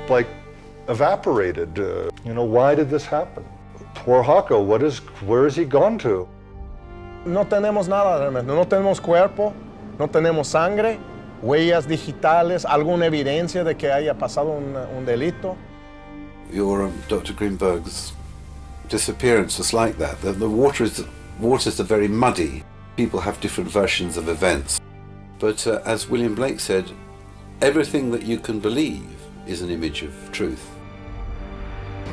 like evaporated. Why did this happen? Poor Hako, where is he gone to? No tenemos nada realmente, no tenemos cuerpo, no tenemos sangre, huellas digitales, alguna evidencia de que haya pasado un delito. Your Dr. Greenberg's disappearance was like that. The waters are very muddy. People have different versions of events. But as William Blake said, everything that you can believe is an image of truth.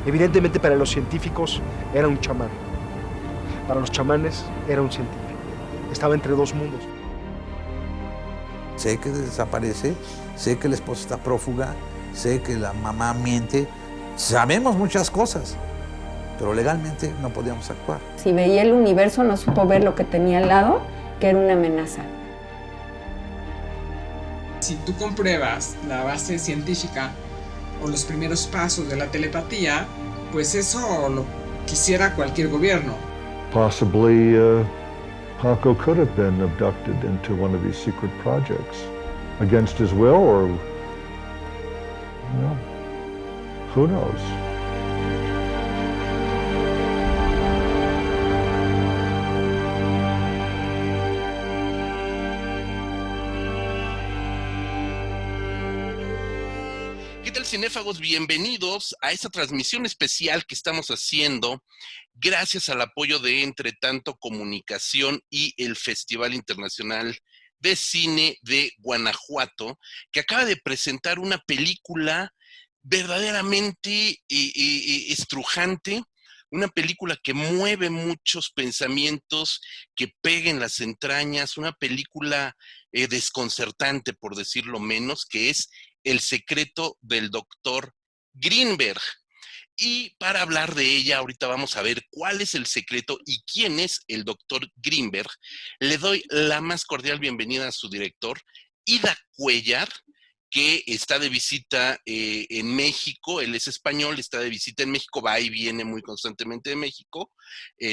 Evidentemente para los científicos era un chamán. Para los chamanes era un científico. Estaba entre dos mundos. Sé que desaparece, sé que la esposa está prófuga, sé que la mamá miente. Sabemos muchas cosas, pero legalmente no podíamos actuar. Si veía el universo, no supo ver lo que tenía al lado, que era una amenaza. Si tú compruebas la base científica o los primeros pasos de la telepatía, pues eso lo quisiera cualquier gobierno. Possibly Hako could have been abducted into one of these secret projects against his will, or who knows? ¿Qué tal, cinéfagos? Bienvenidos a esta transmisión especial que estamos haciendo gracias al apoyo de Entre Tanto Comunicación y el Festival Internacional de Cine de Guanajuato, que acaba de presentar una película verdaderamente estrujante, una película que mueve muchos pensamientos, que pega en las entrañas, una película desconcertante, por decirlo menos, que es El secreto del Dr. Greenberg. Y para hablar de ella, ahorita vamos a ver cuál es el secreto y quién es el Dr. Greenberg. Le doy la más cordial bienvenida a su director, Ida Cuellar, que está de visita en México. Él es español, está de visita en México, va y viene muy constantemente de México,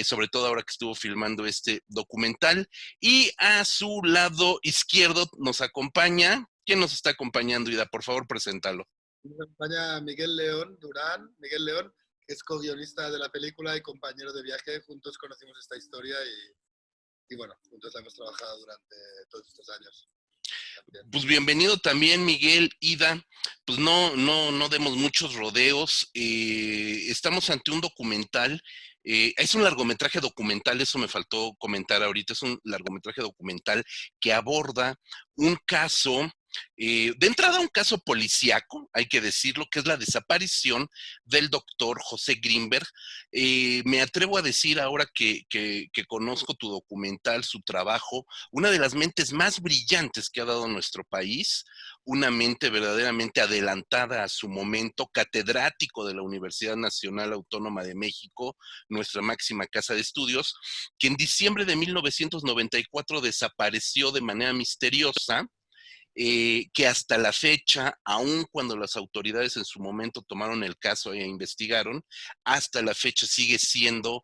sobre todo ahora que estuvo filmando este documental. Y a su lado izquierdo nos acompaña, ¿quién nos está acompañando, Ida? Por favor, preséntalo. Nos acompaña Miguel León Durán. Miguel León, que es co-guionista de la película y compañero de viaje. Juntos conocimos esta historia y bueno, juntos la hemos trabajado durante todos estos años. Pues bienvenido también, Miguel, Ida. Pues no demos muchos rodeos. Estamos ante un documental. Es un largometraje documental, eso me faltó comentar ahorita. Es un largometraje documental que aborda un caso, de entrada un caso policíaco, hay que decirlo, que es la desaparición del doctor José Greenberg. Me atrevo a decir ahora que conozco tu documental, su trabajo, una de las mentes más brillantes que ha dado nuestro país, una mente verdaderamente adelantada a su momento, catedrático de la Universidad Nacional Autónoma de México, nuestra máxima casa de estudios, que en diciembre de 1994 desapareció de manera misteriosa, que hasta la fecha, aun cuando las autoridades en su momento tomaron el caso e investigaron, hasta la fecha sigue siendo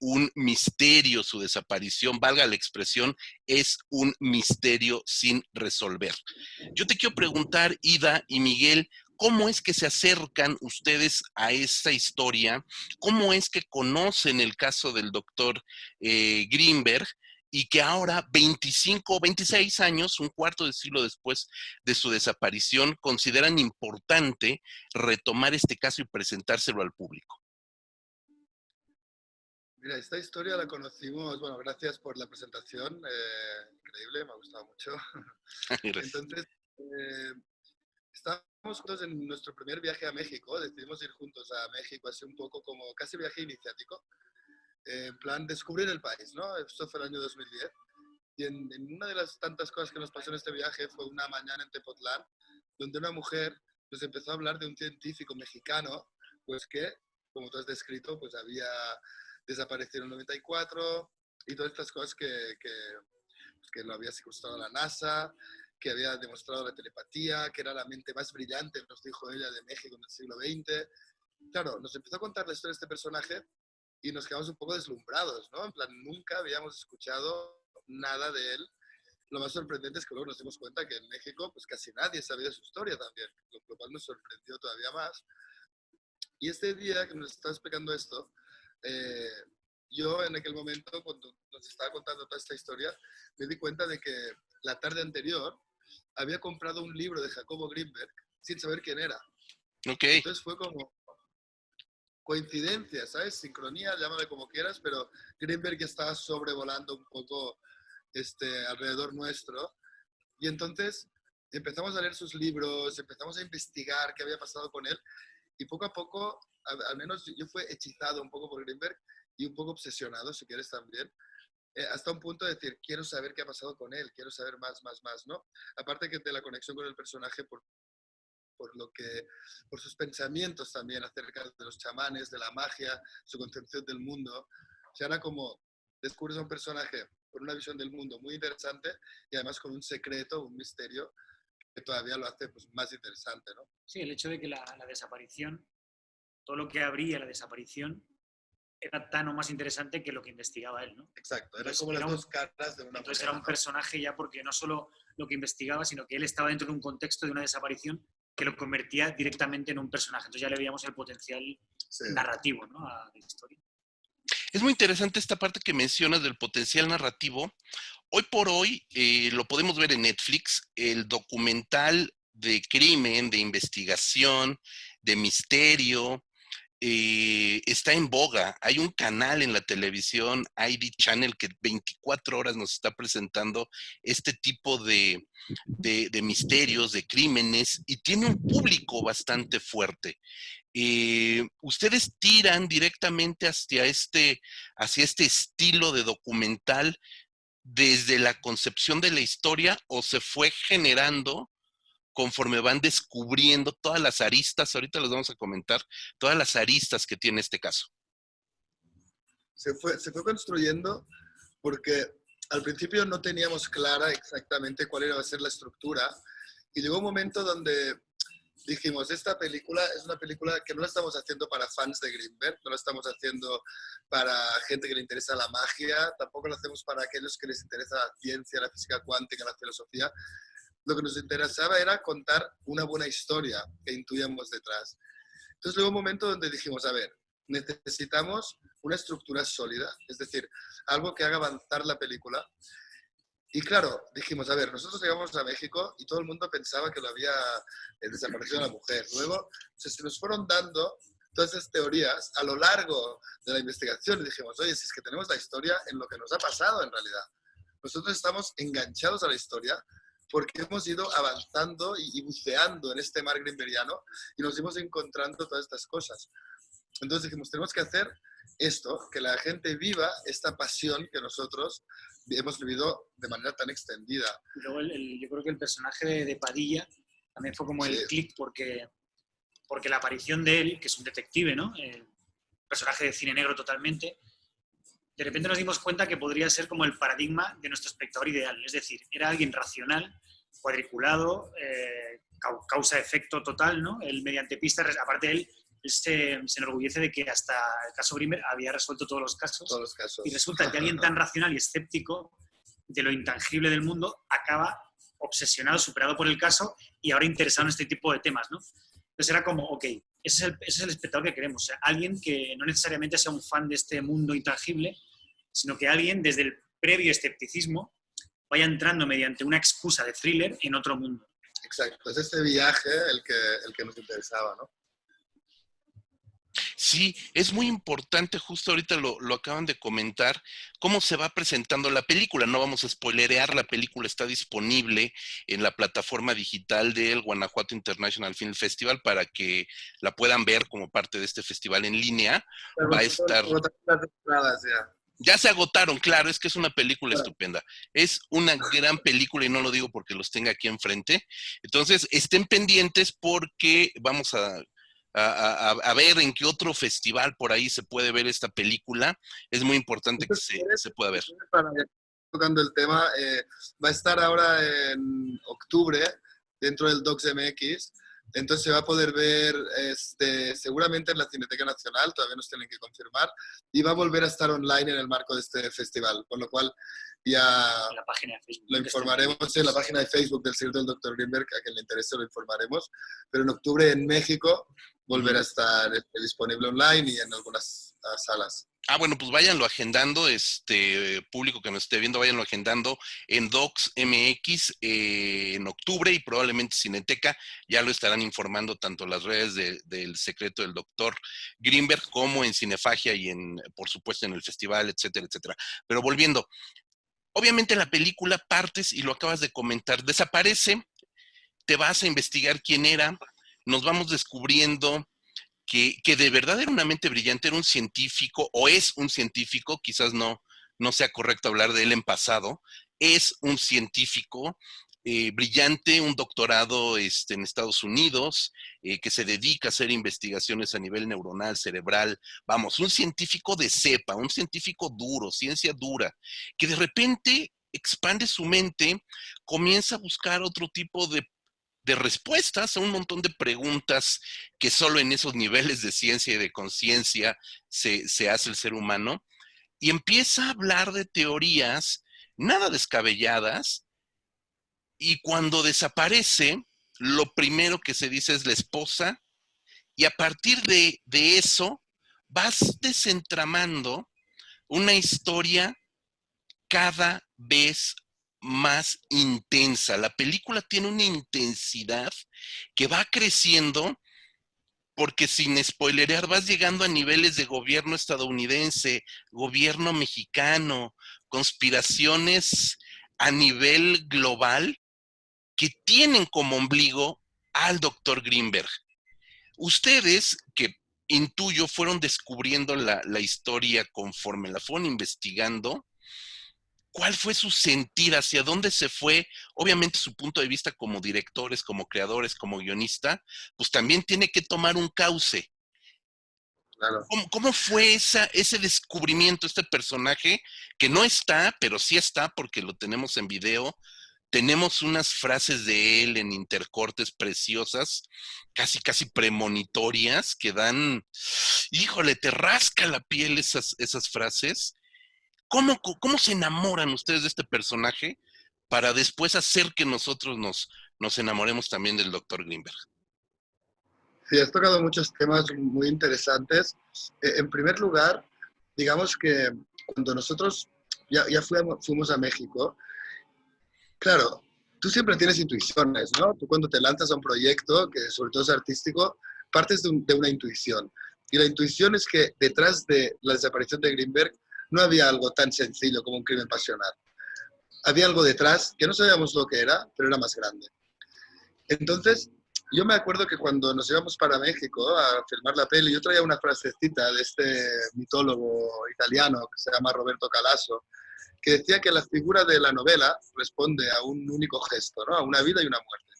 un misterio su desaparición. Valga la expresión, es un misterio sin resolver. Yo te quiero preguntar, Ida y Miguel, ¿cómo es que se acercan ustedes a esta historia? ¿Cómo es que conocen el caso del doctor Greenberg? Y que ahora, 25 o 26 años, un cuarto de siglo después de su desaparición, consideran importante retomar este caso y presentárselo al público. Mira, esta historia la conocimos, bueno, gracias por la presentación, increíble, me ha gustado mucho. Entonces, estábamos juntos en nuestro primer viaje a México, decidimos ir juntos a México, así un poco como casi viaje iniciático. En plan, descubrir el país, ¿no? Esto fue el año 2010. Y en una de las tantas cosas que nos pasó en este viaje fue una mañana en Tepotlán, donde una mujer nos empezó a hablar de un científico mexicano, pues que, como tú has descrito, pues había desaparecido en el 94 y todas estas cosas que lo había secuestrado la NASA, que había demostrado la telepatía, que era la mente más brillante, nos dijo ella, de México en el siglo XX. Claro, nos empezó a contar la historia de este personaje y nos quedamos un poco deslumbrados, ¿no? En plan, nunca habíamos escuchado nada de él lo más sorprendente es que luego nos dimos cuenta que en México pues casi nadie sabía de su historia también, lo cual nos sorprendió todavía más. Y este día que nos estaba explicando esto, yo en aquel momento, cuando nos estaba contando toda esta historia, me di cuenta de que la tarde anterior había comprado un libro de Jacobo Greenberg sin saber quién era. Ok. Entonces fue como coincidencia, ¿sabes? Sincronía, llámame como quieras, pero Greenberg ya estaba sobrevolando un poco alrededor nuestro. Y entonces empezamos a leer sus libros, empezamos a investigar qué había pasado con él. Y poco a poco, al menos yo fui hechizado un poco por Greenberg y un poco obsesionado, si quieres también, hasta un punto de decir, quiero saber qué ha pasado con él, quiero saber más, ¿no? Aparte que de la conexión con el personaje por sus pensamientos también acerca de los chamanes, de la magia, su concepción del mundo. O sea, era como descubres a un personaje con una visión del mundo muy interesante y además con un secreto, un misterio que todavía lo hace pues, más interesante, ¿no? Sí, el hecho de que la desaparición, todo lo que abría la desaparición, era tan o más interesante que lo que investigaba él, ¿no? Exacto, era como las dos caras de una Entonces era un personaje ya porque no solo lo que investigaba, sino que él estaba dentro de un contexto de una desaparición que lo convertía directamente en un personaje. Entonces ya le veíamos el potencial narrativo, ¿no? A la historia. Es muy interesante esta parte que mencionas del potencial narrativo. Hoy por hoy lo podemos ver en Netflix, el documental de crimen, de investigación, de misterio, está en boga. Hay un canal en la televisión, ID Channel, que 24 horas nos está presentando este tipo de misterios, de crímenes, y tiene un público bastante fuerte. ¿Ustedes tiran directamente hacia este estilo de documental desde la concepción de la historia o se fue generando conforme van descubriendo todas las aristas? Ahorita les vamos a comentar todas las aristas que tiene este caso. Se fue construyendo porque al principio no teníamos clara exactamente cuál iba a ser la estructura y llegó un momento donde dijimos, esta película es una película que no la estamos haciendo para fans de Greenberg, no la estamos haciendo para gente que le interesa la magia, tampoco la hacemos para aquellos que les interesa la ciencia, la física cuántica, la filosofía. Lo que nos interesaba era contar una buena historia que intuíamos detrás. Entonces llegó un momento donde dijimos, a ver, necesitamos una estructura sólida, es decir, algo que haga avanzar la película. Y claro, dijimos, a ver, nosotros llegamos a México y todo el mundo pensaba que lo había desaparecido la mujer. Luego se nos fueron dando todas esas teorías a lo largo de la investigación y dijimos, oye, si es que tenemos la historia en lo que nos ha pasado en realidad. Nosotros estamos enganchados a la historia porque hemos ido avanzando y buceando en este mar greenbergiano y nos hemos encontrando todas estas cosas. Entonces dijimos, tenemos que hacer esto, que la gente viva esta pasión que nosotros hemos vivido de manera tan extendida. Y luego yo creo que el personaje de Padilla también fue como el clic porque la aparición de él, que es un detective, ¿no? Personaje de cine negro totalmente, de repente nos dimos cuenta que podría ser como el paradigma de nuestro espectador ideal. Es decir, era alguien racional, cuadriculado, causa-efecto total, ¿no? Él mediante pistas, aparte él se enorgullece de que hasta el caso Greenberg había resuelto todos los casos. Y resulta que alguien tan racional y escéptico de lo intangible del mundo acaba obsesionado, superado por el caso y ahora interesado en este tipo de temas, ¿no? Entonces era como, ok, ese es el espectador que queremos. O sea, alguien que no necesariamente sea un fan de este mundo intangible, sino que alguien desde el previo escepticismo vaya entrando mediante una excusa de thriller en otro mundo. Exacto, es este viaje el que nos interesaba, ¿no? Sí, es muy importante, justo ahorita lo acaban de comentar, cómo se va presentando la película. No vamos a spoilerear, la película está disponible en la plataforma digital del Guanajuato International Film Festival para que la puedan ver como parte de este festival en línea. Va a estar... Ya se agotaron, claro, es que es una película estupenda. Es una gran película y no lo digo porque los tenga aquí enfrente. Entonces, estén pendientes porque vamos a ver en qué otro festival por ahí se puede ver esta película. Es muy importante que se pueda ver. Tocando el tema, va a estar ahora en octubre dentro del Docs MX, Entonces se va a poder ver seguramente en la Cineteca Nacional, todavía nos tienen que confirmar, y va a volver a estar online en el marco de este festival, con lo cual ya En la página de Facebook. lo informaremos en la página de Facebook del Circo del Dr. Greenberg, a quien le interese lo informaremos, pero en octubre en México volverá a estar disponible online y en algunas salas. Ah, bueno, pues váyanlo agendando, público que nos esté viendo, váyanlo agendando en Docs MX en octubre, y probablemente Cineteca ya lo estarán informando tanto las redes del Secreto del Dr. Greenberg como en Cinefagia y por supuesto en el festival, etcétera, etcétera. Pero volviendo, obviamente la película partes y lo acabas de comentar, desaparece, te vas a investigar quién era, nos vamos descubriendo que de verdad era una mente brillante, era un científico, o es un científico, quizás no sea correcto hablar de él en pasado, es un científico brillante, un doctorado en Estados Unidos, que se dedica a hacer investigaciones a nivel neuronal, cerebral, vamos, un científico de cepa, un científico duro, ciencia dura, que de repente expande su mente, comienza a buscar otro tipo de respuestas a un montón de preguntas que solo en esos niveles de ciencia y de conciencia se hace el ser humano, y empieza a hablar de teorías nada descabelladas, y cuando desaparece, lo primero que se dice es la esposa, y a partir de eso vas desentramando una historia cada vez más intensa. La película tiene una intensidad que va creciendo, porque sin spoilerear vas llegando a niveles de gobierno estadounidense, gobierno mexicano, conspiraciones a nivel global que tienen como ombligo al Dr. Greenberg. Ustedes, que intuyo fueron descubriendo la historia conforme la fueron investigando, ¿cuál fue su sentir? ¿Hacia dónde se fue? Obviamente su punto de vista como directores, como creadores, como guionista, pues también tiene que tomar un cauce. Claro. ¿Cómo fue ese descubrimiento, este personaje que no está, pero sí está porque lo tenemos en video? Tenemos unas frases de él en intercortes preciosas, casi premonitorias, que dan, híjole, te rasca la piel esas frases. ¿Cómo se enamoran ustedes de este personaje para después hacer que nosotros nos enamoremos también del Dr. Greenberg? Sí, has tocado muchos temas muy interesantes. En primer lugar, digamos que cuando nosotros ya fuimos a México, claro, tú siempre tienes intuiciones, ¿no? Tú cuando te lanzas a un proyecto, que sobre todo es artístico, partes de una intuición. Y la intuición es que detrás de la desaparición de Greenberg no había algo tan sencillo como un crimen pasional. Había algo detrás que no sabíamos lo que era, pero era más grande. Entonces, yo me acuerdo que cuando nos íbamos para México a filmar la peli, yo traía una frasecita de este mitólogo italiano que se llama Roberto Calasso, que decía que la figura de la novela responde a un único gesto, ¿no? A una vida y una muerte,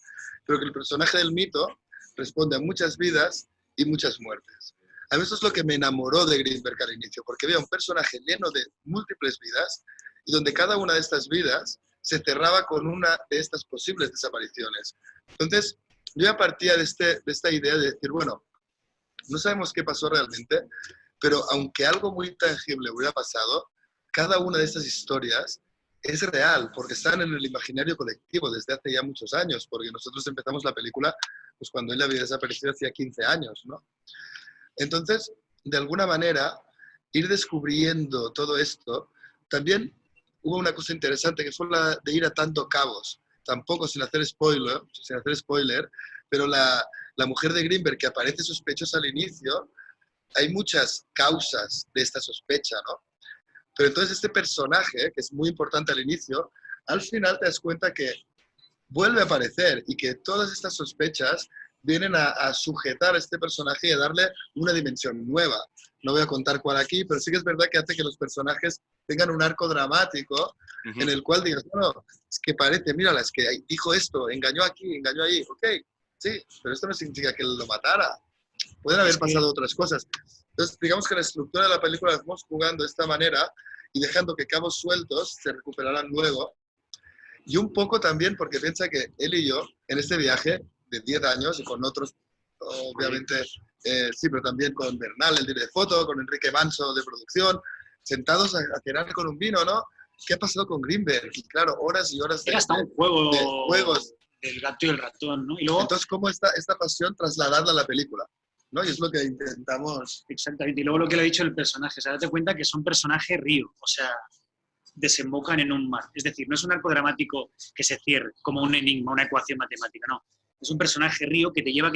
pero que el personaje del mito responde a muchas vidas y muchas muertes. A mí eso es lo que me enamoró de Greenberg al inicio, porque había un personaje lleno de múltiples vidas y donde cada una de estas vidas se cerraba con una de estas posibles desapariciones. Entonces, yo ya partía de esta idea de decir, bueno, no sabemos qué pasó realmente, pero aunque algo muy tangible hubiera pasado, cada una de estas historias es real, porque están en el imaginario colectivo desde hace ya muchos años, porque nosotros empezamos la película pues cuando él había desaparecido hacía 15 años, ¿no? Entonces, de alguna manera, ir descubriendo todo esto, también hubo una cosa interesante que fue la de ir atando cabos, tampoco sin hacer spoiler, pero la mujer de Greenberg que aparece sospechosa al inicio, hay muchas causas de esta sospecha, ¿no? Pero entonces este personaje, que es muy importante al inicio, al final te das cuenta que vuelve a aparecer y que todas estas sospechas vienen a sujetar a este personaje y a darle una dimensión nueva. No voy a contar cuál aquí, pero sí que es verdad que hace que los personajes tengan un arco dramático en el cual digas, no, es que parece, mírala, es que dijo esto, engañó aquí, engañó ahí, ok, sí, pero esto no significa que lo matara. Pueden haber pasado otras cosas. Entonces, digamos que la estructura de la película la estamos jugando de esta manera y dejando que cabos sueltos se recuperarán luego. Y un poco también porque piensa que él y yo, en este viaje, de 10 años y con otros, obviamente, sí, pero también con Bernal, el director de foto, con Enrique Manso de producción, sentados a cenar con un vino, ¿no? ¿Qué ha pasado con Greenberg? Y claro, horas y horas Era hasta un juego de juegos. del gato y el ratón, ¿no? Y luego, Entonces, ¿cómo esta pasión trasladarla a la película? ¿No? Y es lo que intentamos. exactamente, y luego lo que le ha dicho el personaje, o sea, date cuenta que son personajes río, o sea, desembocan en un mar. Es decir, no es un arco dramático que se cierre, como un enigma, una ecuación matemática, no. Es un personaje río que te lleva,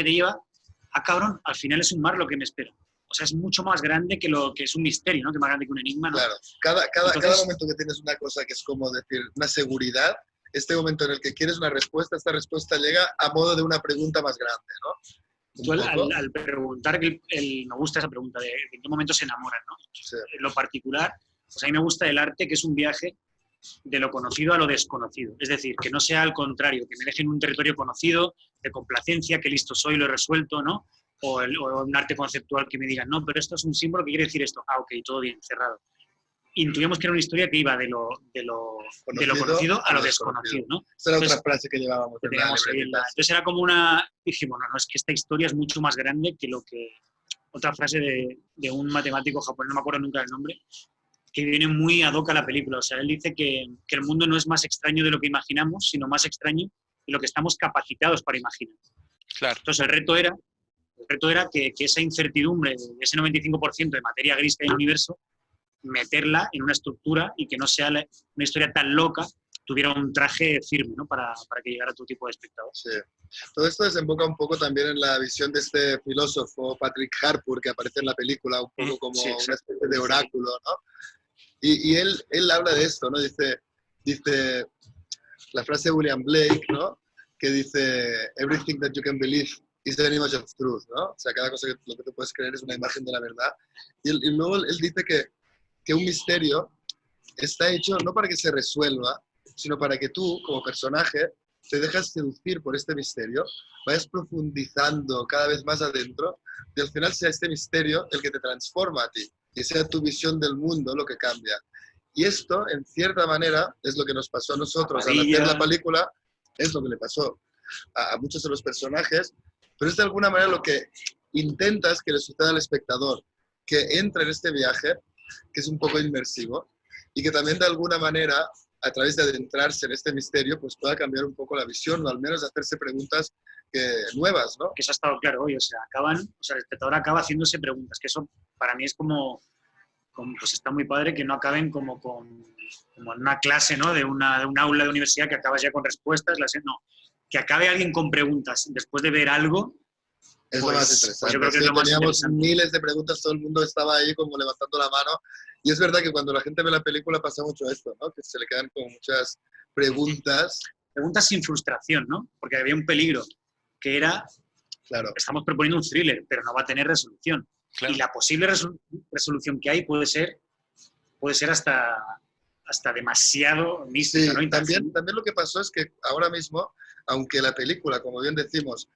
cabrón, al final es un mar lo que me espera. O sea, es mucho más grande que lo que es un misterio, ¿no? Que más grande que un enigma, ¿no? Claro, cada Entonces, momento que tienes una cosa que es como decir, una seguridad, este momento en el que quieres una respuesta, esta respuesta llega a modo de una pregunta más grande, ¿no? tú al preguntar, me gusta esa pregunta de en qué momento se enamoran, ¿no? Sí. En lo particular, pues a mí me gusta el arte, que es un viaje de lo conocido a lo desconocido. Es decir, que no sea al contrario, que me dejen un territorio conocido, de complacencia, que listo soy, lo he resuelto, ¿no? O un arte conceptual que me digan, no, pero esto es un símbolo que quiere decir esto. Ah, ok, todo bien, cerrado. Intuíamos que era una historia que iba de lo conocido a lo desconocido, ¿no? Esa era Entonces, otra frase que llevábamos. que teníamos ahí entonces era como una... Dijimos, no, es que esta historia es mucho más grande que lo que... Otra frase de un matemático japonés, no me acuerdo nunca del nombre, que viene muy ad hoc a la película. O sea, él dice que el mundo no es más extraño de lo que imaginamos, sino más extraño de lo que estamos capacitados para imaginar. Claro. Entonces el reto era que esa incertidumbre, ese 95% de materia gris que hay en el universo, meterla en una estructura y que no sea una historia tan loca, tuviera un traje firme, ¿no? Para que llegara a todo tipo de espectadores. Sí. Todo esto desemboca un poco también en la visión de este filósofo, Patrick Harpur, que aparece en la película, un poco como sí, una especie de oráculo, ¿no? Y él habla de esto, ¿no? Dice la frase de William Blake, ¿no? Que dice, everything that you can believe is an image of truth, ¿no? O sea, cada cosa lo que tú puedes creer es una imagen de la verdad. Y luego él dice que un misterio está hecho no para que se resuelva, sino para que tú, como personaje, te dejas seducir por este misterio, vayas profundizando cada vez más adentro y al final sea este misterio el que te transforma a ti y sea tu visión del mundo lo que cambia. Y esto, en cierta manera, es lo que nos pasó a nosotros al hacer la película, es lo que le pasó a muchos de los personajes, pero es de alguna manera lo que intentas que le suceda al espectador, que entre en este viaje, que es un poco inmersivo, y que también de alguna manera, a través de adentrarse en este misterio, pues pueda cambiar un poco la visión, o al menos hacerse preguntas nuevas, ¿no? Que eso ha estado claro hoy, o sea, el espectador acaba haciéndose preguntas, que eso para mí es como pues está muy padre que no acaben como en una clase, ¿no? De un aula de universidad que acabas ya con respuestas, no, que acabe alguien con preguntas después de ver algo. Es pues, lo más interesante. Pues yo creo que es lo más Teníamos interesante. miles de preguntas, todo el mundo estaba ahí como levantando la mano. Y es verdad que cuando la gente ve la película pasa mucho esto, ¿no? Que se le quedan como muchas preguntas. Preguntas sin frustración, ¿no? Porque había un peligro, que era, claro, estamos proponiendo un thriller, pero no va a tener resolución. Claro. Y la posible resolución que hay puede ser hasta demasiado mística, sí, ¿no? También lo que pasó es que ahora mismo, aunque la película, como bien decimos,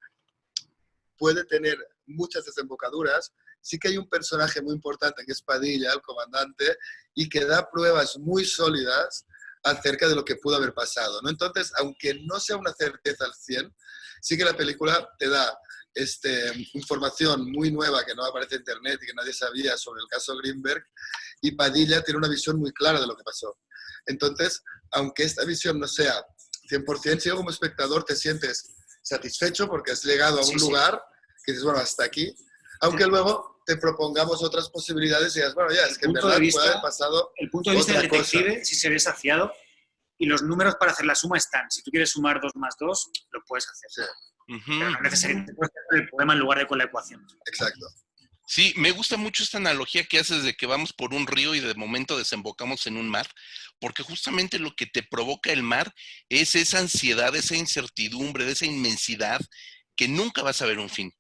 puede tener muchas desembocaduras, sí que hay un personaje muy importante que es Padilla, el comandante, y que da pruebas muy sólidas acerca de lo que pudo haber pasado, ¿no? Entonces, aunque no sea una certeza al 100, sí que la película te da información muy nueva que no aparece en internet y que nadie sabía sobre el caso Greenberg, y Padilla tiene una visión muy clara de lo que pasó. Entonces, aunque esta visión no sea 100%, si como espectador te sientes satisfecho porque has llegado a un lugar que dices, bueno, hasta aquí, aunque luego te propongamos otras posibilidades y digas, bueno, ya, es que en verdad puede haber pasado el punto de vista del otra detective, cosa. si se ve saciado, y los números para hacer la suma están. Si tú quieres sumar 2 más 2, lo puedes hacer. Sí. Pero no necesariamente puedes hacer el poema en lugar de con la ecuación. Exacto. Sí, me gusta mucho esta analogía que haces de que vamos por un río y de momento desembocamos en un mar, porque justamente lo que te provoca el mar es esa ansiedad, esa incertidumbre, esa inmensidad que nunca vas a ver un fin.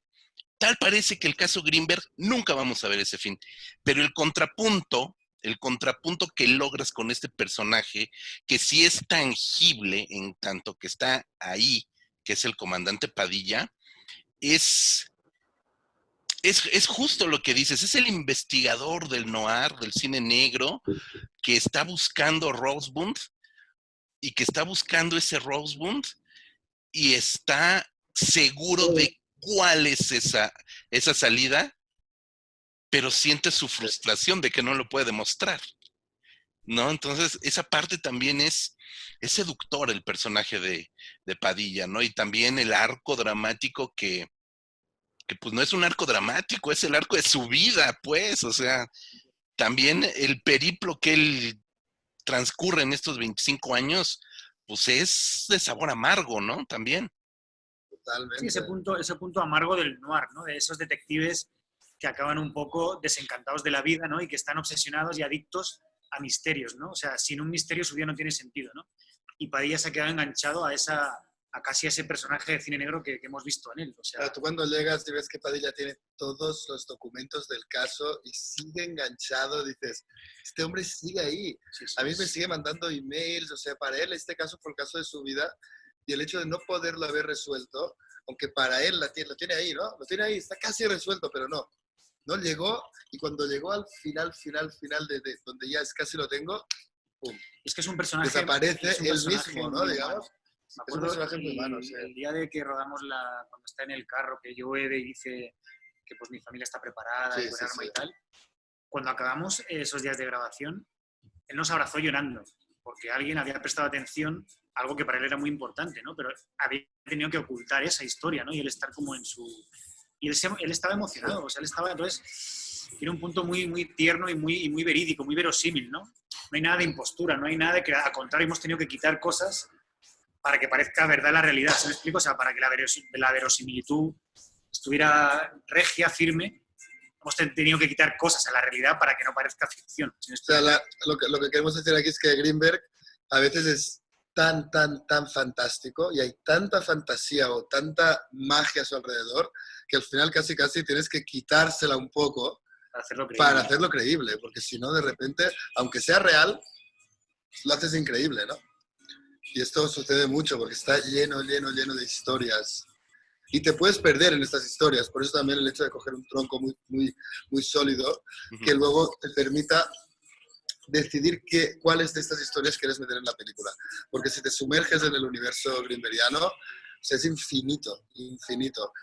Tal parece que el caso Greenberg nunca vamos a ver ese fin, pero el contrapunto que logras con este personaje, que sí es tangible en tanto que está ahí, que es el comandante Padilla, es justo lo que dices, es el investigador del noir, del cine negro, que está buscando Rosebud y que está buscando ese Rosebud y está seguro de cuál es esa salida, pero siente su frustración de que no lo puede demostrar, ¿no? Entonces, esa parte también es seductor el personaje de Padilla, ¿no? Y también el arco dramático que pues no es un arco dramático, es el arco de su vida, pues, o sea, también el periplo que él transcurre en estos 25 años, pues es de sabor amargo, ¿no? También. Sí, ese punto amargo del noir, ¿no? De esos detectives que acaban un poco desencantados de la vida, ¿no? Y que están obsesionados y adictos a misterios, ¿no? O sea, sin un misterio su vida no tiene sentido, ¿no? Y Padilla se ha quedado enganchado a casi ese personaje de cine negro que hemos visto en él. O sea, tú cuando llegas y ves que Padilla tiene todos los documentos del caso y sigue enganchado, dices, este hombre sigue ahí. A mí me sigue mandando emails, o sea, para él este caso fue el caso de su vida y el hecho de no poderlo haber resuelto, aunque para él lo tiene ahí, ¿no? Lo tiene ahí, está casi resuelto, pero no. No llegó y cuando llegó al final de donde ya casi lo tengo, ¡pum! Es que es un personaje... Desaparece él mismo, ¿no? Digamos. Me acuerdo el día de que rodamos cuando está en el carro, que llueve y dice que pues mi familia está preparada y con arma y tal. Cuando acabamos esos días de grabación, él nos abrazó llorando, porque alguien había prestado atención a algo que para él era muy importante, ¿no? Pero había tenido que ocultar esa historia, ¿no? Y él estar como en su... Y él estaba emocionado, o sea, él estaba... Entonces, tiene un punto muy, muy tierno y muy verídico, muy verosímil, ¿no? No hay nada de impostura, no hay nada de que, al contrario, hemos tenido que quitar cosas para que parezca verdad la realidad, ¿se me explico? O sea, para que la verosimilitud estuviera regia, firme, hemos tenido que quitar cosas a la realidad para que no parezca ficción. ¿Sí me explico? O sea, lo que queremos decir aquí es que Greenberg a veces es tan fantástico y hay tanta fantasía o tanta magia a su alrededor que al final casi tienes que quitársela un poco para hacerlo creíble, porque si no, de repente, aunque sea real, lo haces increíble, ¿no? Y esto sucede mucho porque está lleno de historias. Y te puedes perder en estas historias. Por eso también el hecho de coger un tronco muy sólido que luego te permita decidir cuáles de estas historias quieres meter en la película. Porque si te sumerges en el universo greenbergiano, es infinito.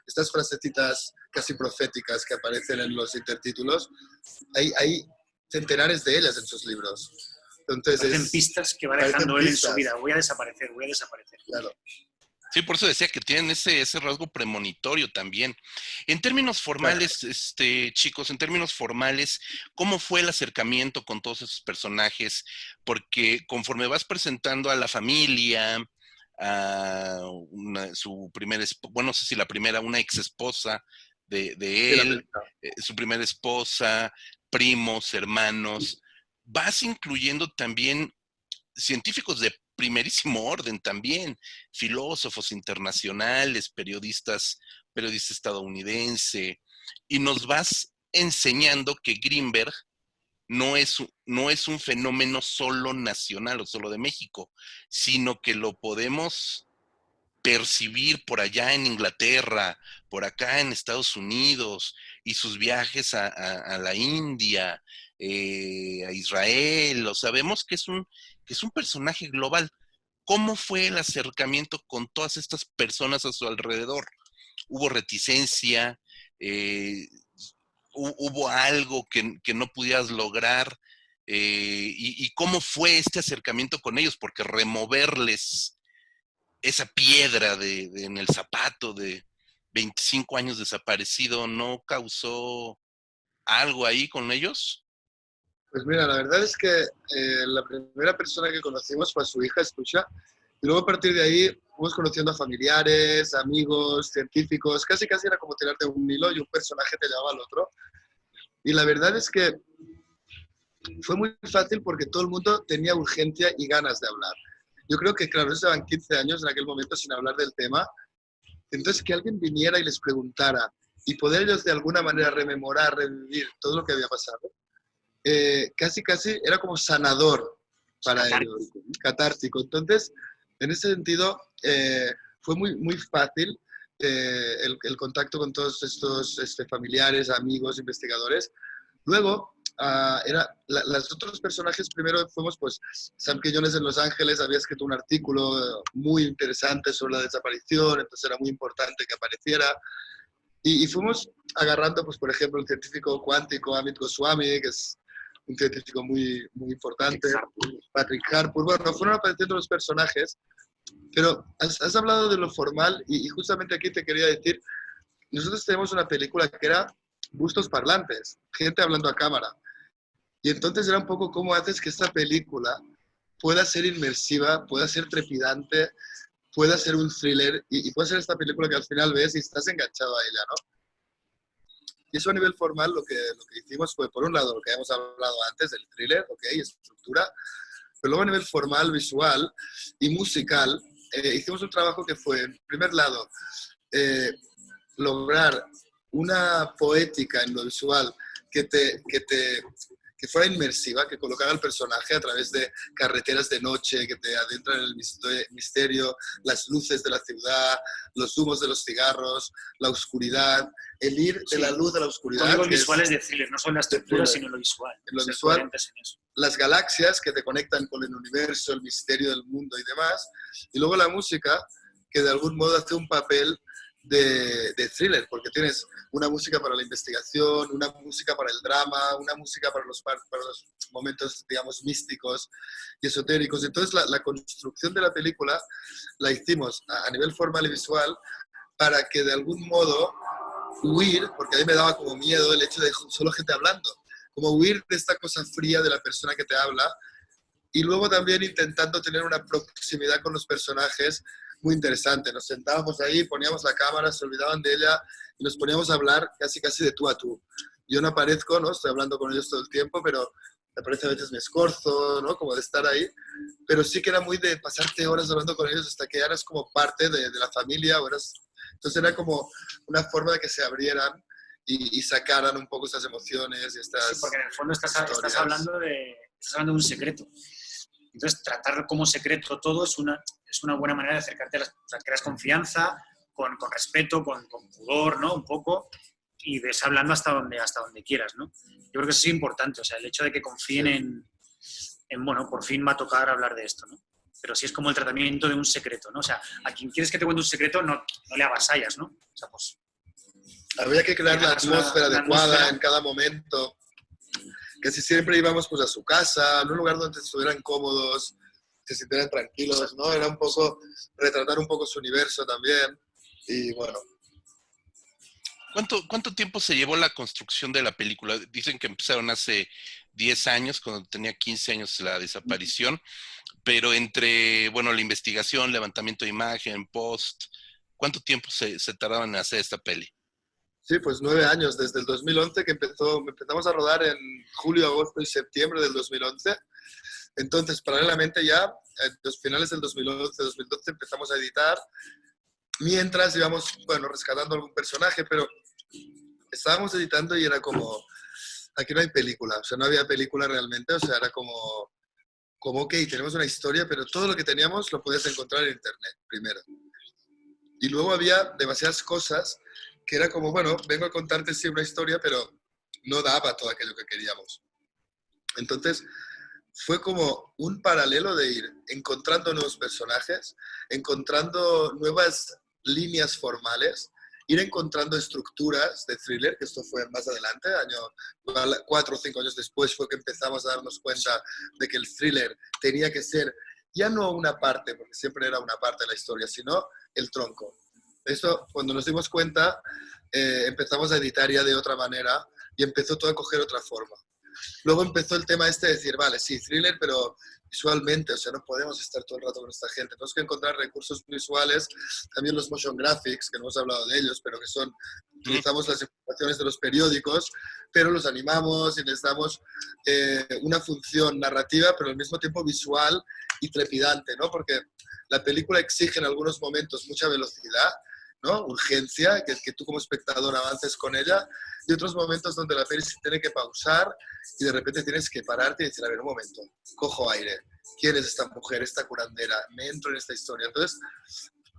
Estas frasecitas casi proféticas que aparecen en los intertítulos, hay centenares de ellas en sus libros. Entonces parecen pistas que va dejando él en su vida. Voy a desaparecer. Claro. Sí, por eso decía que tienen ese rasgo premonitorio también. En términos formales, chicos, en términos formales, ¿cómo fue el acercamiento con todos esos personajes? Porque conforme vas presentando a la familia, a su primera, bueno, no sé si la primera, una ex esposa de él, su primera esposa, primos, hermanos, vas incluyendo también científicos de primerísimo orden también, filósofos internacionales, periodistas estadounidense, y nos vas enseñando que Greenberg no es un fenómeno solo nacional o solo de México, sino que lo podemos percibir por allá en Inglaterra, por acá en Estados Unidos, y sus viajes a la India, a Israel, o sabemos que es un personaje global. ¿Cómo fue el acercamiento con todas estas personas a su alrededor? ¿Hubo reticencia? ¿Hubo algo que no pudieras lograr? ¿Y cómo fue este acercamiento con ellos? Porque removerles esa piedra en el zapato de 25 años desaparecido, ¿no causó algo ahí con ellos? Pues mira, la verdad es que la primera persona que conocimos fue su hija, Escucha, y luego a partir de ahí fuimos conociendo a familiares, amigos, científicos, casi era como tirarte un hilo y un personaje te llevaba al otro. Y la verdad es que fue muy fácil porque todo el mundo tenía urgencia y ganas de hablar. Yo creo que, claro, estaban 15 años en aquel momento sin hablar del tema, entonces que alguien viniera y les preguntara y poder ellos de alguna manera rememorar, revivir todo lo que había pasado, casi era como sanador para ellos, catártico. Entonces, en ese sentido, fue muy fácil el contacto con todos estos familiares, amigos, investigadores. Luego, Los otros personajes, primero fuimos, pues, Sam Quillones en Los Ángeles había escrito un artículo muy interesante sobre la desaparición, entonces era muy importante que apareciera. Y fuimos agarrando, pues, por ejemplo, el científico cuántico Amit Goswami, que es un científico muy, muy importante, Patrick Harpur. Bueno, fueron apareciendo los personajes, pero has hablado de lo formal y justamente aquí te quería decir, nosotros tenemos una película que era bustos parlantes, gente hablando a cámara. Y entonces era un poco cómo haces que esta película pueda ser inmersiva, pueda ser trepidante, pueda ser un thriller y pueda ser esta película que al final ves y estás enganchado a ella, ¿no? Y eso a nivel formal lo que hicimos fue, por un lado, lo que hemos hablado antes del thriller, ok, estructura, pero luego a nivel formal, visual y musical, hicimos un trabajo que fue, en primer lado, lograr una poética en lo visual que fuera inmersiva, que colocara al personaje a través de carreteras de noche, que te adentran en el misterio, las luces de la ciudad, los humos de los cigarros, la oscuridad, el ir de la luz a la oscuridad. Códigos visuales de thriller, no solo la estructura, sino lo visual. En lo visual, las galaxias que te conectan con el universo, el misterio del mundo y demás. Y luego la música, que de algún modo hace un papel de thriller, porque tienes una música para la investigación, una música para el drama, una música para los momentos, digamos, místicos y esotéricos. Entonces la construcción de la película la hicimos a nivel formal y visual para que de algún modo huir, porque a mí me daba como miedo el hecho de solo gente hablando, como huir de esta cosa fría de la persona que te habla y luego también intentando tener una proximidad con los personajes muy interesante. Nos sentábamos ahí, poníamos la cámara, se olvidaban de ella y nos poníamos a hablar casi de tú a tú. Yo no aparezco, ¿no? Estoy hablando con ellos todo el tiempo, pero me parece a veces me escorzo, ¿no? Como de estar ahí. Pero sí que era muy de pasarte horas hablando con ellos hasta que ya eras como parte de la familia. Entonces era como una forma de que se abrieran y sacaran un poco esas emociones y estas... Sí, porque en el fondo estás hablando de un secreto. Entonces, tratar como secreto todo es una buena manera de acercarte a creas confianza, con respeto, con pudor, ¿no? Un poco, y ves hablando hasta donde quieras, ¿no? Yo creo que eso es importante, o sea, el hecho de que confíen en bueno, por fin va a tocar hablar de esto, ¿no? Pero sí es como el tratamiento de un secreto, ¿no? O sea, a quien quieres que te cuente un secreto no le avasallas, ¿no? O sea, pues... Habría que crear la atmósfera adecuada en cada momento. Casi siempre íbamos pues a su casa, en un lugar donde estuvieran cómodos, se sintieran tranquilos, ¿no? Era un poco retratar un poco su universo también y bueno. ¿Cuánto tiempo se llevó la construcción de la película? Dicen que empezaron hace 10 años, cuando tenía 15 años la desaparición, pero entre, bueno, la investigación, levantamiento de imagen, post, ¿cuánto tiempo se tardaron en hacer esta peli? Sí, pues 9 años, desde el 2011 que empezamos a rodar en julio, agosto y septiembre del 2011. Entonces, paralelamente ya, en los finales del 2011, 2012 empezamos a editar, mientras íbamos, bueno, rescatando algún personaje, pero estábamos editando y era como, aquí no hay película, o sea, no había película realmente, o sea, era como ok, tenemos una historia, pero todo lo que teníamos lo podías encontrar en internet, primero. Y luego había demasiadas cosas que era como, bueno, vengo a contarte sí una historia, pero no daba todo aquello que queríamos. Entonces, fue como un paralelo de ir encontrando nuevos personajes, encontrando nuevas líneas formales, ir encontrando estructuras de thriller, que esto fue más adelante, 4 o 5 años después fue que empezamos a darnos cuenta de que el thriller tenía que ser ya no una parte, porque siempre era una parte de la historia, sino el tronco. Eso, cuando nos dimos cuenta, empezamos a editar ya de otra manera y empezó todo a coger otra forma. Luego empezó el tema de decir, vale, sí, thriller, pero visualmente, o sea, no podemos estar todo el rato con esta gente. Tenemos que encontrar recursos visuales, también los motion graphics, que no hemos hablado de ellos, pero que son, utilizamos las informaciones de los periódicos, pero los animamos y les damos una función narrativa, pero al mismo tiempo visual y trepidante, ¿no? Porque la película exige en algunos momentos mucha velocidad, ¿no? Urgencia, que tú como espectador avances con ella, y otros momentos donde la peli se tiene que pausar y de repente tienes que pararte y decir, a ver, un momento, cojo aire, ¿quién es esta mujer, esta curandera? Me entro en esta historia. Entonces,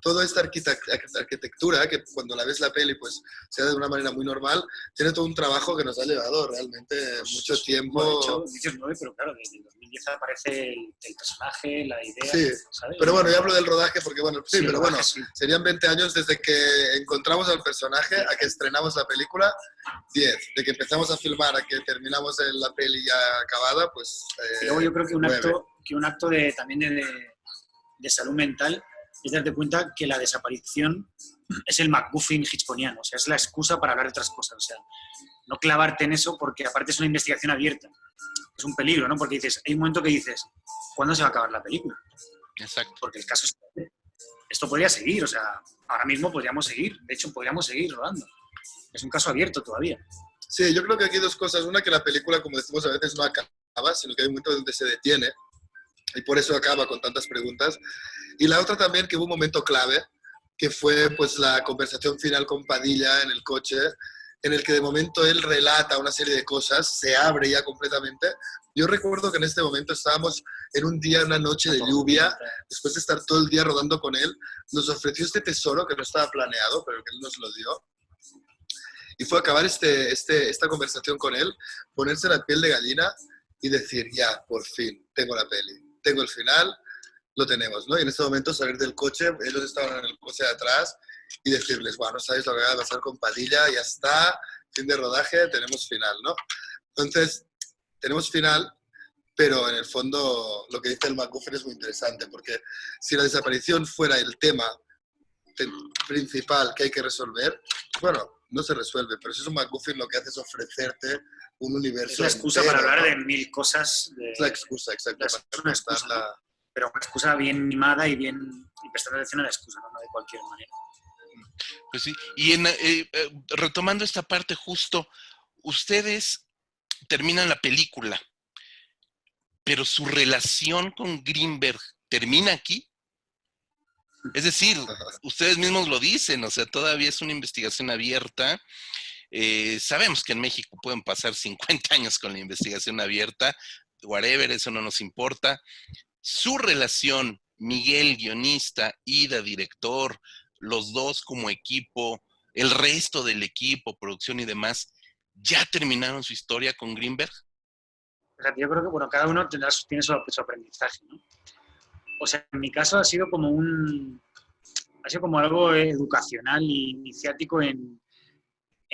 toda esta arquitectura, que cuando la ves la peli, pues se da de una manera muy normal, tiene todo un trabajo que nos ha llevado realmente mucho tiempo. Bueno, de hecho, dices 9, pero claro, desde el 2010 aparece el personaje, la idea, Sí, ¿sabes? pero bueno, yo hablo del rodaje porque, bueno, sí, Sí, pero rodaje, bueno, sí. serían 20 años desde que encontramos al personaje a que estrenamos la película, 10. De que empezamos a filmar a que terminamos la peli ya acabada, pues... Y luego yo creo que 9. un acto también de salud mental es darte cuenta que la desaparición es el MacGuffin hitchcockiano, o sea, es la excusa para hablar de otras cosas, o sea, no clavarte en eso porque aparte es una investigación abierta. Es un peligro, ¿no? Porque dices, hay un momento que dices, ¿cuándo se va a acabar la película? Exacto. Porque el caso es que esto podría seguir, o sea, ahora mismo podríamos seguir, de hecho podríamos seguir rodando. Es un caso abierto todavía. Sí, yo creo que aquí hay dos cosas. Una, que la película, como decimos a veces, no acaba, sino que hay un momento donde se detiene y por eso acaba con tantas preguntas. Y la otra también, que hubo un momento clave, que fue pues la conversación final con Padilla en el coche, en el que de momento él relata una serie de cosas, se abre ya completamente. Yo recuerdo que en este momento estábamos en un día, una noche de lluvia, después de estar todo el día rodando con él, nos ofreció este tesoro que no estaba planeado, pero que él nos lo dio. Y fue acabar esta conversación con él, ponerse la piel de gallina y decir, ya, por fin, tengo la peli, tengo el final, lo tenemos, ¿no? Y en ese momento salir del coche, ellos estaban en el coche de atrás, y decirles, bueno, no sabéis lo que va a pasar con Padilla, ya está, fin de rodaje, tenemos final, ¿no? Entonces, tenemos final, pero en el fondo lo que dice el MacGuffin es muy interesante, porque si la desaparición fuera el tema principal que hay que resolver, bueno, no se resuelve, pero si es un MacGuffin lo que hace es ofrecerte un universo Es la excusa entero, para hablar ¿no? de mil cosas. Es la excusa, exacto. Es una excusa, ¿no? Pero una excusa bien mimada y prestando atención a la excusa, ¿no? No de cualquier manera. Pues sí, y retomando esta parte justo, ustedes terminan la película, pero su relación con Greenberg termina aquí. Es decir, ustedes mismos lo dicen, o sea, todavía es una investigación abierta. Sabemos que en México pueden pasar 50 años con la investigación abierta, whatever, eso no nos importa. Su relación, Miguel, guionista, Ida, director, los dos como equipo, el resto del equipo, producción y demás, ¿ya terminaron su historia con Greenberg? O sea, yo creo que, bueno, cada uno tiene su aprendizaje, ¿no? O sea, en mi caso ha sido como algo educacional e iniciático en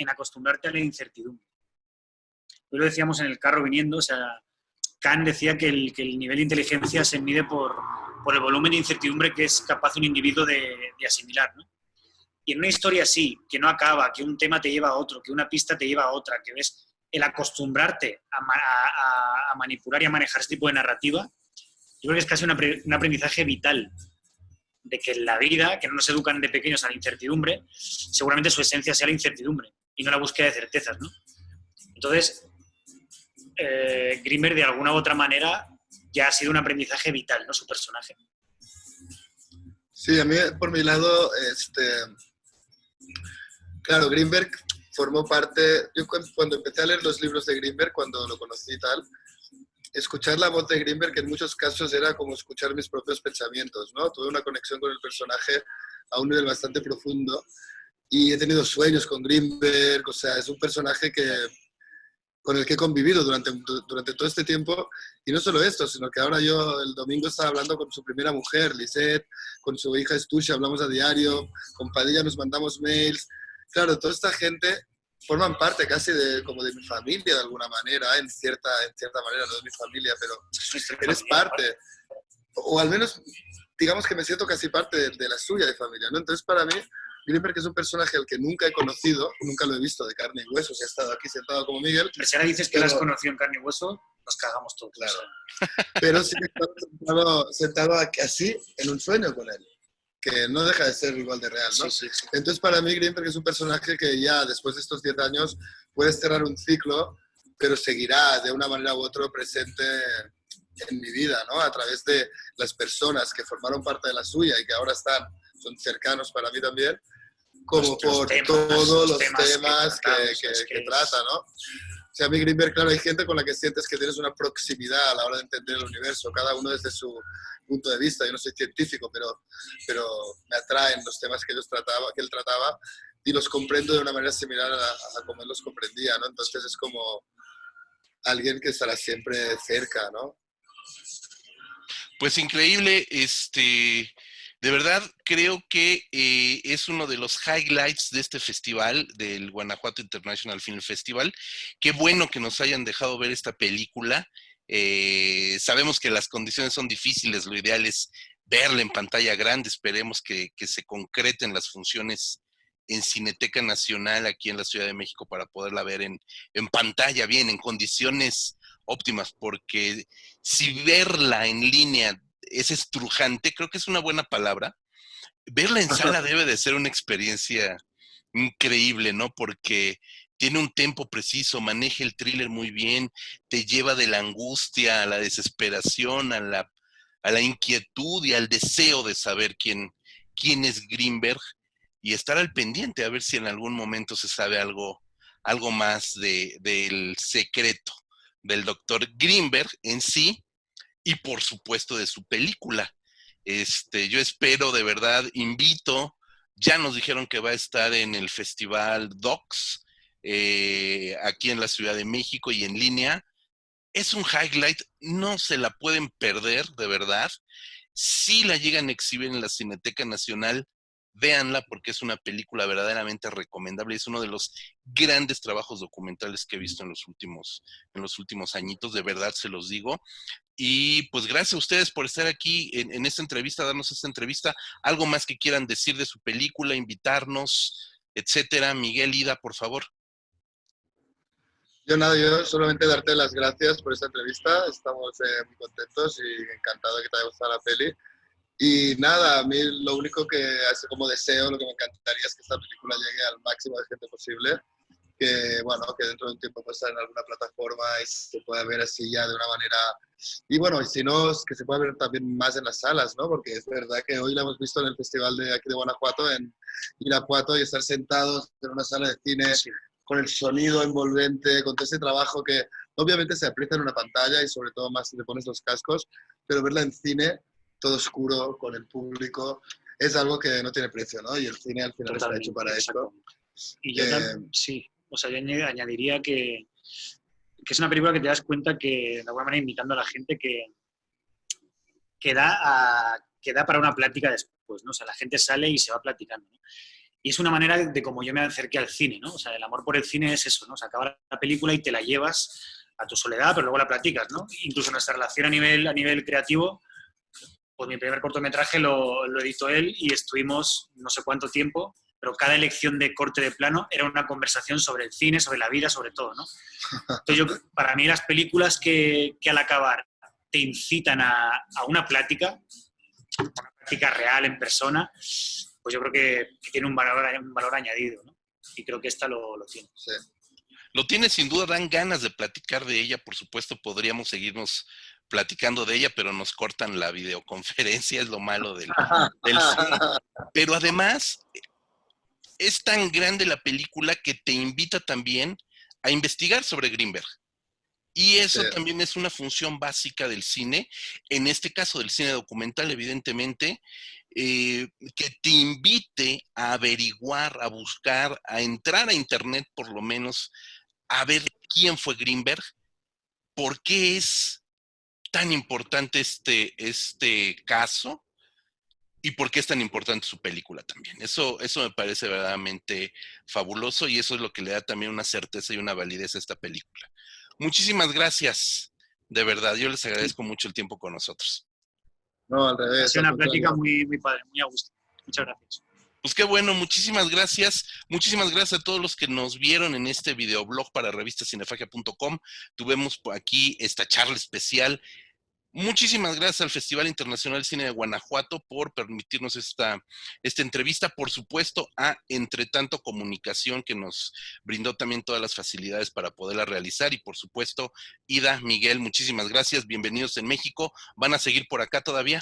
acostumbrarte a la incertidumbre. Hoy lo decíamos en el carro viniendo, o sea, Kant decía que el nivel de inteligencia se mide por el volumen de incertidumbre que es capaz un individuo de asimilar, ¿no? Y en una historia así, que no acaba, que un tema te lleva a otro, que una pista te lleva a otra, que ves el acostumbrarte a manipular y a manejar este tipo de narrativa, yo creo que es casi un aprendizaje vital de que en la vida, que no nos educan de pequeños a la incertidumbre, seguramente su esencia sea la incertidumbre y no la búsqueda de certezas, ¿no? Entonces, Greenberg de alguna u otra manera ya ha sido un aprendizaje vital, ¿no? Su personaje. Sí, a mí, por mi lado, claro, Greenberg formó parte, yo cuando empecé a leer los libros de Greenberg, cuando lo conocí y tal, escuchar la voz de Greenberg en muchos casos era como escuchar mis propios pensamientos, ¿no? Tuve una conexión con el personaje a un nivel bastante profundo y he tenido sueños con Greenberg, o sea, es un personaje con el que he convivido durante todo este tiempo, y no solo esto, sino que ahora yo el domingo estaba hablando con su primera mujer, Lisette, con su hija Estusha, hablamos a diario, con Padilla nos mandamos mails. Claro, toda esta gente forman parte casi como de mi familia de alguna manera, en cierta manera, no de mi familia, pero eres parte, o al menos digamos que me siento casi parte de la suya de familia, ¿no? Entonces para mí Greenberg es un personaje al que nunca he conocido, nunca lo he visto de carne y hueso, si ha estado aquí sentado como Miguel. Pero si ahora dices que lo has conocido en carne y hueso, nos cagamos todos. Claro. Pero sí que he estado sentado así en un sueño con él, que no deja de ser igual de real, ¿no? Sí. Entonces para mí Greenberg es un personaje que ya después de estos 10 años puedes cerrar un ciclo, pero seguirá de una manera u otra presente en mi vida, ¿no? A través de las personas que formaron parte de la suya y que ahora son cercanos para mí también, como por todos los temas que trata, ¿no? sea, a mí Greenberg, claro, hay gente con la que sientes que tienes una proximidad a la hora de entender el universo, cada uno desde su punto de vista. Yo no soy científico, pero me atraen los temas que él trataba y los comprendo de una manera similar a como él los comprendía, ¿no? Entonces es como alguien que estará siempre cerca, ¿no? Pues increíble, de verdad creo que es uno de los highlights de este festival, del Guanajuato International Film Festival. Qué bueno que nos hayan dejado ver esta película. Sabemos que las condiciones son difíciles, lo ideal es verla en pantalla grande, esperemos que se concreten las funciones en Cineteca Nacional aquí en la Ciudad de México para poderla ver en pantalla bien, en condiciones óptimas, porque si verla en línea es estrujante, creo que es una buena palabra, verla en sala debe de ser una experiencia increíble, ¿no? Porque tiene un tempo preciso, maneja el thriller muy bien, te lleva de la angustia a la desesperación, a la inquietud y al deseo de saber quién es Greenberg y estar al pendiente a ver si en algún momento se sabe algo más del secreto del doctor Greenberg en sí y por supuesto de su película. Yo espero, de verdad, invito, ya nos dijeron que va a estar en el Festival Docs, aquí en la Ciudad de México y en línea. Es un highlight, no se la pueden perder, de verdad. Si la llegan a exhibir en la Cineteca Nacional, véanla porque es una película verdaderamente recomendable. Es uno de los grandes trabajos documentales que he visto en los últimos añitos, de verdad se los digo. Y pues gracias a ustedes por estar aquí en esta entrevista, darnos esta entrevista. Algo más que quieran decir de su película, invitarnos, etcétera. Miguel, Ida, por favor. Yo solamente darte las gracias por esta entrevista. Estamos muy contentos y encantados de que te haya gustado la peli. Y nada, a mí lo único que hace como deseo, lo que me encantaría es que esta película llegue al máximo de gente posible. Que bueno, que dentro de un tiempo pueda estar en alguna plataforma y se pueda ver así ya de una manera. Y bueno, y si no, es que se pueda ver también más en las salas, ¿no? Porque es verdad que hoy la hemos visto en el festival de aquí de Guanajuato, en Irapuato, y estar sentados en una sala de cine con el sonido envolvente, con todo ese trabajo que obviamente se aprecia en una pantalla y sobre todo más si te pones los cascos, pero verla en cine, todo oscuro, con el público, es algo que no tiene precio, ¿no? Y el cine al final está hecho para esto. Y yo sí, o sea, yo añadiría que es una película que te das cuenta que, de alguna manera, invitando a la gente que da para una plática después, ¿no? O sea, la gente sale y se va platicando, ¿no? Y es una manera de como yo me acerqué al cine, ¿no? O sea, el amor por el cine es eso, ¿no? O sea, acaba la película y te la llevas a tu soledad, pero luego la platicas, ¿no? Incluso nuestra relación a nivel creativo, pues mi primer cortometraje lo editó él y estuvimos no sé cuánto tiempo, pero cada elección de corte de plano era una conversación sobre el cine, sobre la vida, sobre todo, ¿no? Entonces para mí las películas que al acabar te incitan a una plática real, en persona, pues yo creo que tiene un valor añadido, ¿no? Y creo que esta lo tiene. Sí. Lo tiene sin duda, dan ganas de platicar de ella, por supuesto podríamos seguirnos platicando de ella, pero nos cortan la videoconferencia, es lo malo del Zoom. Pero además, es tan grande la película que te invita también a investigar sobre Greenberg. Y eso también es una función básica del cine, en este caso del cine documental, evidentemente, que te invite a averiguar, a buscar, a entrar a internet por lo menos, a ver quién fue Greenberg, por qué es tan importante este caso y por qué es tan importante su película también. Eso me parece verdaderamente fabuloso y eso es lo que le da también una certeza y una validez a esta película. Muchísimas gracias, de verdad. Yo les agradezco mucho el tiempo con nosotros. No, al revés. Ha sido una plática muy, muy padre, muy a gusto. Muchas gracias. Pues qué bueno, muchísimas gracias. Muchísimas gracias a todos los que nos vieron en este videoblog para revistacinefagia.com. Tuvimos aquí esta charla especial. Muchísimas gracias al Festival Internacional de Cine de Guanajuato por permitirnos esta entrevista. Por supuesto, a Entretanto Comunicación, que nos brindó también todas las facilidades para poderla realizar. Y por supuesto, Ida, Miguel, muchísimas gracias. Bienvenidos en México. ¿Van a seguir por acá todavía?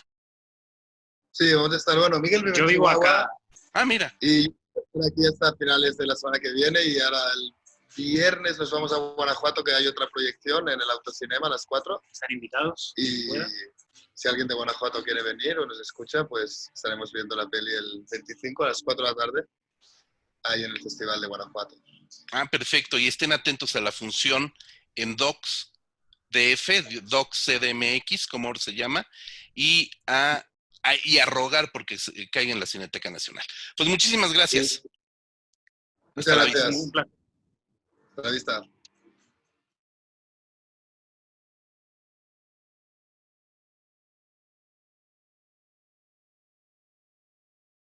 Sí, vamos a estar. Bueno, Miguel vive Yo vivo acá. Ah, mira. Y aquí hasta finales de la semana que viene y ahora el viernes nos vamos a Guanajuato, que hay otra proyección en el Autocinema a las 4. Están invitados. Y si alguien de Guanajuato quiere venir o nos escucha, pues estaremos viendo la peli el 25 a las 4 de la tarde, ahí en el Festival de Guanajuato. Ah, perfecto. Y estén atentos a la función en Docs DF, Docs CDMX, como ahora se llama, y a rogar porque caiga en la Cineteca Nacional. Pues muchísimas gracias. Muchas Hasta la gracias. vista. Hasta la vista.